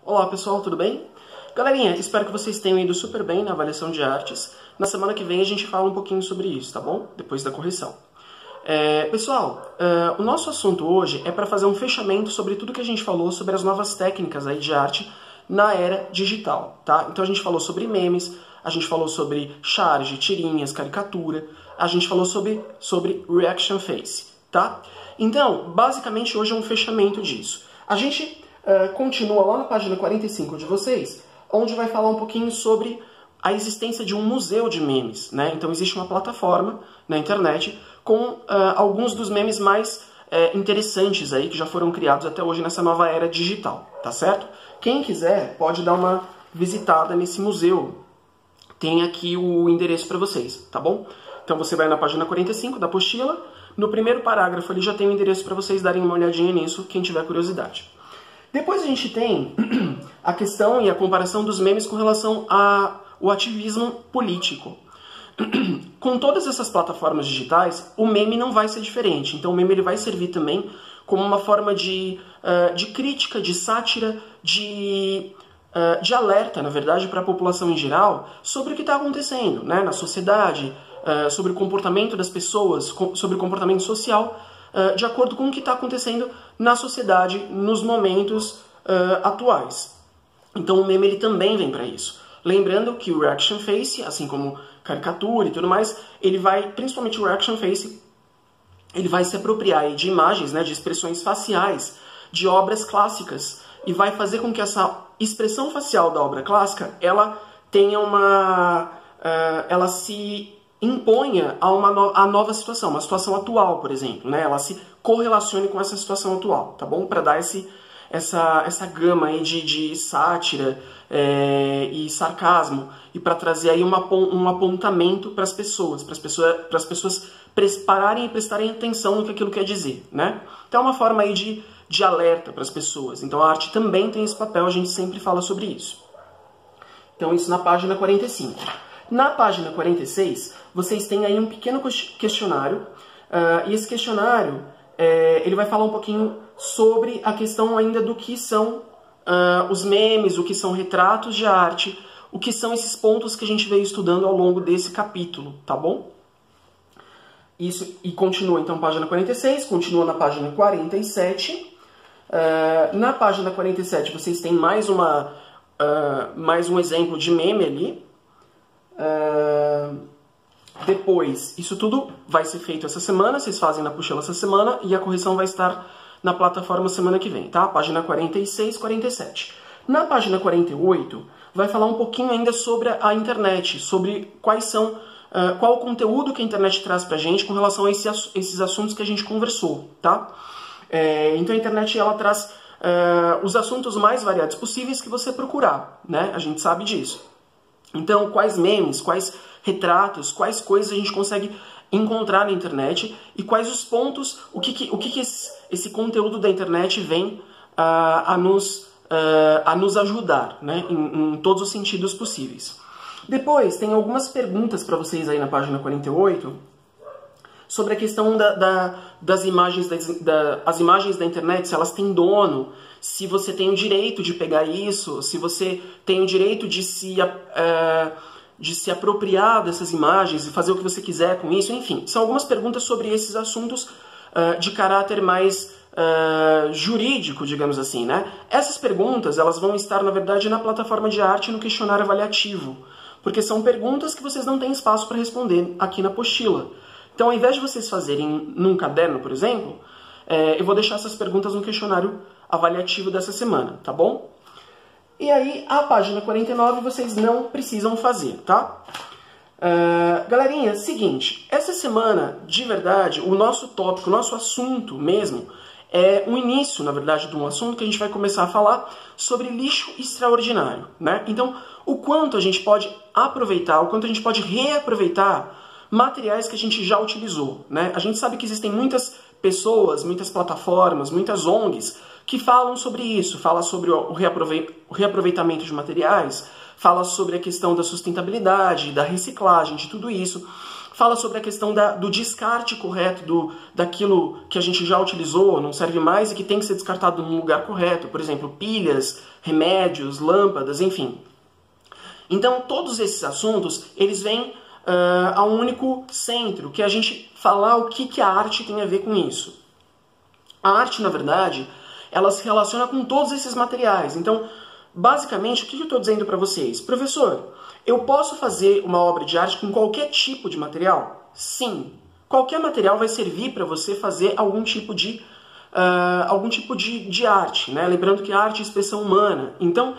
Olá pessoal, tudo bem? Galerinha, espero que vocês tenham ido super bem na avaliação de artes. Na semana que vem a gente fala um pouquinho sobre isso, tá bom? Depois da correção. Pessoal, o nosso assunto hoje é para fazer um fechamento sobre tudo que a gente falou sobre as novas técnicas aí de arte na era digital, tá? Então a gente falou sobre memes, a gente falou sobre charge, tirinhas, caricatura, a gente falou sobre reaction face, tá? Então, basicamente hoje é um fechamento disso. A gente continua lá na página 45 de vocês, onde vai falar um pouquinho sobre a existência de um museu de memes, né? Então existe uma plataforma na internet com alguns dos memes mais interessantes aí que já foram criados até hoje nessa nova era digital, tá certo? Quem quiser pode dar uma visitada nesse museu. Tem aqui o endereço para vocês, tá bom? Então você vai na página 45 da apostila, no primeiro parágrafo ali já tem o endereço para vocês darem uma olhadinha nisso, quem tiver curiosidade. Depois a gente tem a questão e a comparação dos memes com relação ao ativismo político. Com todas essas plataformas digitais, o meme não vai ser diferente. Então o meme ele vai servir também como uma forma de crítica, de sátira, de alerta, na verdade, para a população em geral sobre o que está acontecendo, né, na sociedade, sobre o comportamento das pessoas, sobre o comportamento social, de acordo com o que está acontecendo na sociedade nos momentos atuais. Então o meme ele também vem para isso. Lembrando que o reaction face, assim como caricatura e tudo mais, ele vai, principalmente o reaction face, ele vai se apropriar aí de imagens, né, de expressões faciais de obras clássicas e vai fazer com que essa expressão facial da obra clássica ela tenha ela se imponha a nova situação, uma situação atual, por exemplo, né? Ela se correlacione com essa situação atual, tá bom? Para dar essa gama aí de sátira e sarcasmo e para trazer aí um apontamento para as pessoas pararem e prestarem atenção no que aquilo quer dizer, né? Então é uma forma aí de alerta para as pessoas. Então a arte também tem esse papel, a gente sempre fala sobre isso. Então isso na página 45. Na página 46, vocês têm aí um pequeno questionário, e esse questionário ele vai falar um pouquinho sobre a questão ainda do que são os memes, o que são retratos de arte, o que são esses pontos que a gente veio estudando ao longo desse capítulo, tá bom? Isso, e continua então página 46, continua na página 47. Na página 47 vocês têm mais um exemplo de meme ali. Depois, isso tudo vai ser feito essa semana, vocês fazem na apostila essa semana e a correção vai estar na plataforma semana que vem, tá? Página 46, 47. Na página 48, vai falar um pouquinho ainda sobre a internet, sobre qual o conteúdo que a internet traz pra gente com relação a esses assuntos que a gente conversou, tá? Então a internet ela traz os assuntos mais variados possíveis que você procurar, né? A gente sabe disso. Então, quais memes, quais retratos, quais coisas a gente consegue encontrar na internet e quais os pontos, o que esse conteúdo da internet vem a nos ajudar, né, em todos os sentidos possíveis. Depois, tem algumas perguntas para vocês aí na página 48 sobre a questão das imagens, as imagens da internet, se elas têm dono, se você tem o direito de pegar isso, se você tem o direito de se apropriar dessas imagens e fazer o que você quiser com isso, enfim. São algumas perguntas sobre esses assuntos de caráter mais jurídico, digamos assim, né? Essas perguntas, elas vão estar, na verdade, na plataforma de arte no questionário avaliativo, porque são perguntas que vocês não têm espaço para responder aqui na apostila. Então, ao invés de vocês fazerem num caderno, por exemplo, eu vou deixar essas perguntas no questionário avaliativo dessa semana, tá bom? E aí, a página 49 vocês não precisam fazer, tá? Galerinha, seguinte, essa semana, de verdade, o nosso tópico, o nosso assunto mesmo, é o início, na verdade, de um assunto que a gente vai começar a falar sobre lixo extraordinário, né? Então, o quanto a gente pode aproveitar, o quanto a gente pode reaproveitar materiais que a gente já utilizou, né? A gente sabe que existem muitas pessoas, muitas plataformas, muitas ONGs que falam sobre isso, fala sobre o reaproveitamento de materiais, fala sobre a questão da sustentabilidade, da reciclagem, de tudo isso, fala sobre a questão do descarte correto daquilo que a gente já utilizou, não serve mais e que tem que ser descartado no lugar correto. Por exemplo, pilhas, remédios, lâmpadas, enfim. Então, todos esses assuntos, eles vêm a um único centro, que é a gente falar o que a arte tem a ver com isso. A arte, na verdade, ela se relaciona com todos esses materiais. Então, basicamente, o que eu estou dizendo para vocês? Professor, eu posso fazer uma obra de arte com qualquer tipo de material? Sim. Qualquer material vai servir para você fazer algum tipo de arte, né? Lembrando que a arte é expressão humana. Então,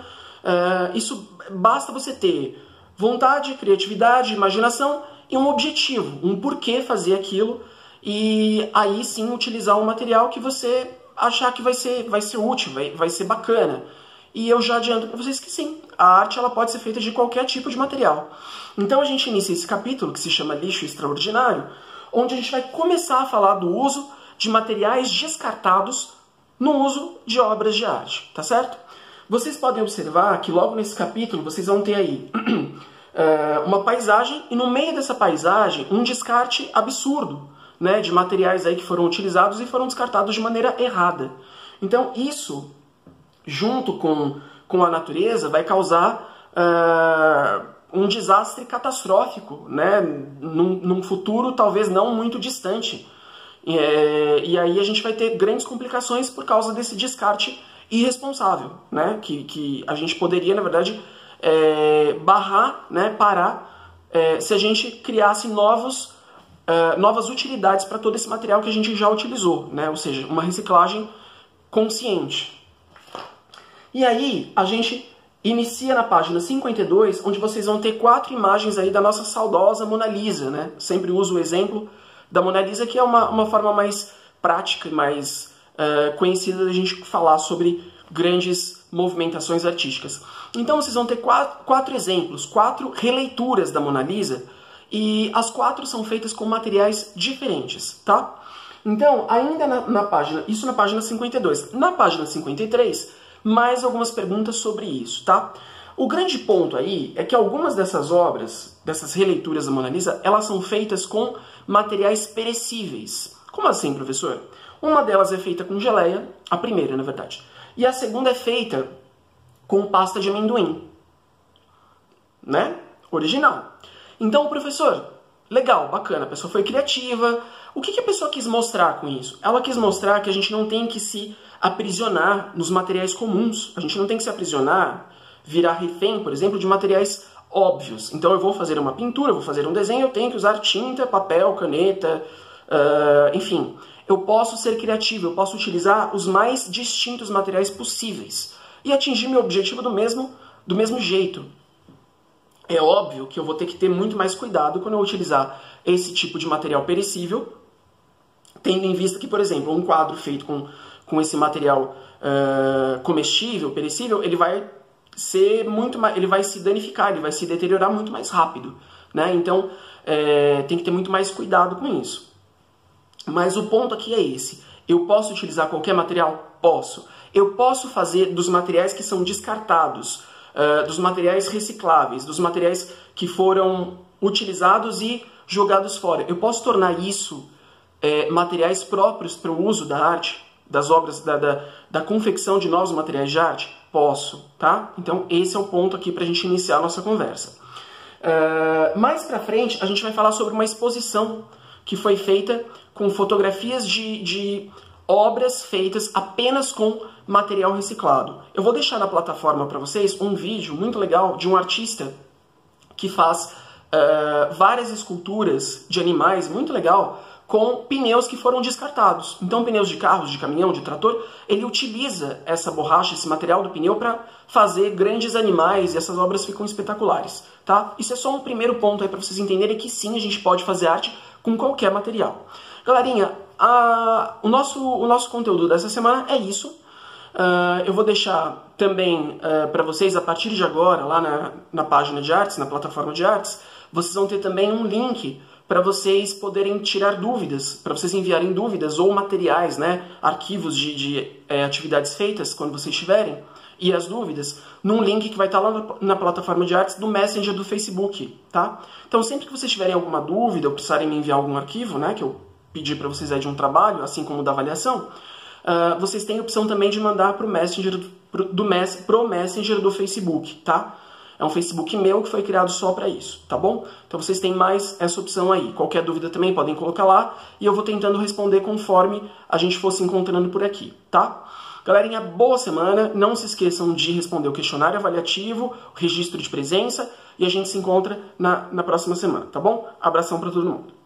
isso basta você ter vontade, criatividade, imaginação e um objetivo, um porquê fazer aquilo, e aí sim utilizar um material que você achar que vai ser útil, vai ser bacana. E eu já adianto para vocês que sim, a arte ela pode ser feita de qualquer tipo de material. Então a gente inicia esse capítulo, que se chama Lixo Extraordinário, onde a gente vai começar a falar do uso de materiais descartados no uso de obras de arte, tá certo? Vocês podem observar que logo nesse capítulo vocês vão ter aí uma paisagem, e no meio dessa paisagem um descarte absurdo, né, de materiais aí que foram utilizados e foram descartados de maneira errada. Então isso, junto com a natureza, vai causar um desastre catastrófico, né, num futuro talvez não muito distante. E aí a gente vai ter grandes complicações por causa desse descarte irresponsável, né, que a gente poderia, na verdade, barrar, né, parar, se a gente criasse novas utilidades para todo esse material que a gente já utilizou, né, ou seja, uma reciclagem consciente. E aí a gente inicia na página 52, onde vocês vão ter 4 imagens aí da nossa saudosa Mona Lisa, né? Sempre uso o exemplo da Mona Lisa, que é uma forma mais prática e mais conhecida da gente falar sobre grandes movimentações artísticas. Então vocês vão ter 4 exemplos, 4 releituras da Mona Lisa, e as 4 são feitas com materiais diferentes, tá? Então, ainda na página 52. Na página 53, mais algumas perguntas sobre isso, tá? O grande ponto aí é que algumas dessas obras, dessas releituras da Mona Lisa, elas são feitas com materiais perecíveis. Como assim, professor? Uma delas é feita com geleia, a primeira, na verdade. E a segunda é feita com pasta de amendoim, né? Original. Então, professor, legal, bacana, a pessoa foi criativa. O que a pessoa quis mostrar com isso? Ela quis mostrar que a gente não tem que se aprisionar nos materiais comuns. A gente não tem que se aprisionar, virar refém, por exemplo, de materiais óbvios. Então eu vou fazer uma pintura, vou fazer um desenho, eu tenho que usar tinta, papel, caneta, enfim. Eu posso ser criativo, eu posso utilizar os mais distintos materiais possíveis e atingir meu objetivo do mesmo jeito. É óbvio que eu vou ter que ter muito mais cuidado quando eu utilizar esse tipo de material perecível, tendo em vista que, por exemplo, um quadro feito com esse material comestível, perecível, ele vai ser ele vai se danificar, ele vai se deteriorar muito mais rápido, né? Então, tem que ter muito mais cuidado com isso. Mas o ponto aqui é esse. Eu posso utilizar qualquer material? Posso. Eu posso fazer dos materiais que são descartados, dos materiais recicláveis, dos materiais que foram utilizados e jogados fora. Eu posso tornar isso materiais próprios para o uso da arte, das obras, da confecção de novos materiais de arte? Posso, tá? Então esse é o ponto aqui para a gente iniciar a nossa conversa. Mais para frente a gente vai falar sobre uma exposição que foi feita com fotografias de obras feitas apenas com material reciclado. Eu vou deixar na plataforma para vocês um vídeo muito legal de um artista que faz várias esculturas de animais, muito legal, com pneus que foram descartados. Então, pneus de carros, de caminhão, de trator, ele utiliza essa borracha, esse material do pneu para fazer grandes animais, e essas obras ficam espetaculares, tá? Isso é só um primeiro ponto aí para vocês entenderem que sim, a gente pode fazer arte com qualquer material. Galerinha, o nosso conteúdo dessa semana é isso. Eu vou deixar também para vocês, a partir de agora, lá na página de artes, na plataforma de artes, vocês vão ter também um link para vocês poderem tirar dúvidas, para vocês enviarem dúvidas ou materiais, né, arquivos de atividades feitas, quando vocês tiverem, e as dúvidas num link que vai estar lá na plataforma de artes do Messenger do Facebook, tá? Então, sempre que vocês tiverem alguma dúvida ou precisarem me enviar algum arquivo, né, que eu pedi para vocês aí de um trabalho, assim como da avaliação, vocês têm a opção também de mandar pro Messenger do Facebook, tá? É um Facebook meu que foi criado só para isso, tá bom? Então vocês têm mais essa opção aí. Qualquer dúvida também podem colocar lá e eu vou tentando responder conforme a gente for se encontrando por aqui, tá? Galerinha, boa semana. Não se esqueçam de responder o questionário avaliativo, o registro de presença e a gente se encontra na próxima semana, tá bom? Abração para todo mundo.